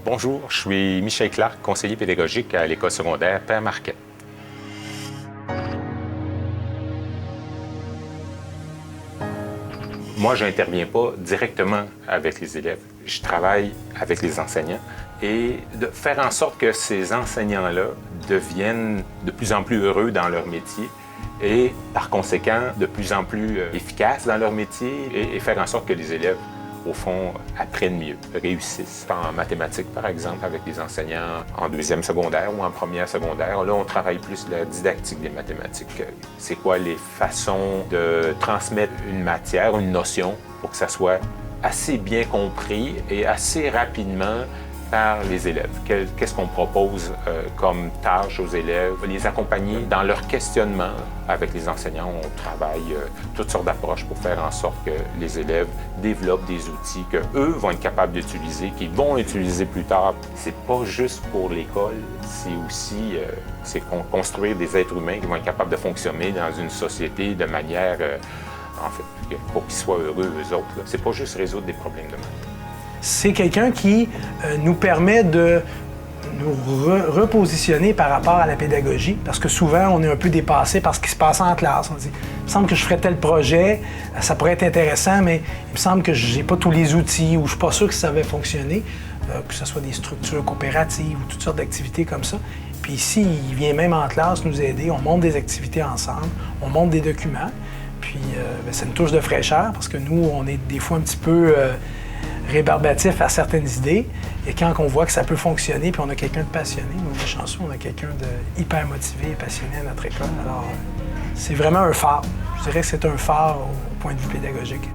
Bonjour, je suis Michel Clark, conseiller pédagogique à l'école secondaire Père Marquette. Moi, je n'interviens pas directement avec les élèves. Je travaille avec les enseignants et de faire en sorte que ces enseignants-là deviennent de plus en plus heureux dans leur métier et, par conséquent, de plus en plus efficaces dans leur métier et faire en sorte que les élèves, au fond, apprennent mieux, réussissent. En mathématiques, par exemple, avec les enseignants en deuxième secondaire ou en première secondaire, là, on travaille plus la didactique des mathématiques. C'est quoi les façons de transmettre une matière, une notion, pour que ça soit assez bien compris et assez rapidement par les élèves. Qu'est-ce qu'on propose comme tâche aux élèves? Les accompagner dans leur questionnement. Avec les enseignants, on travaille toutes sortes d'approches pour faire en sorte que les élèves développent des outils qu'eux vont être capables d'utiliser, qu'ils vont utiliser plus tard. C'est pas juste pour l'école, c'est aussi construire des êtres humains qui vont être capables de fonctionner dans une société de manière, en fait, pour qu'ils soient heureux eux autres. C'est pas juste résoudre des problèmes de maths. C'est quelqu'un qui nous permet de nous repositionner par rapport à la pédagogie, parce que souvent, on est un peu dépassé par ce qui se passe en classe. On dit, il me semble que je ferais tel projet, ça pourrait être intéressant, mais il me semble que je n'ai pas tous les outils ou je ne suis pas sûr que ça va fonctionner, que ce soit des structures coopératives ou toutes sortes d'activités comme ça. Puis ici, il vient même en classe nous aider, on monte des activités ensemble, on monte des documents, puis c'est une touche de fraîcheur, parce que nous, on est des fois un petit peu rébarbatif à certaines idées, et quand on voit que ça peut fonctionner, puis on a quelqu'un de passionné, nous on est chanceux, on a quelqu'un de hyper motivé et passionné à notre école, alors c'est vraiment un phare. Je dirais que c'est un phare au point de vue pédagogique.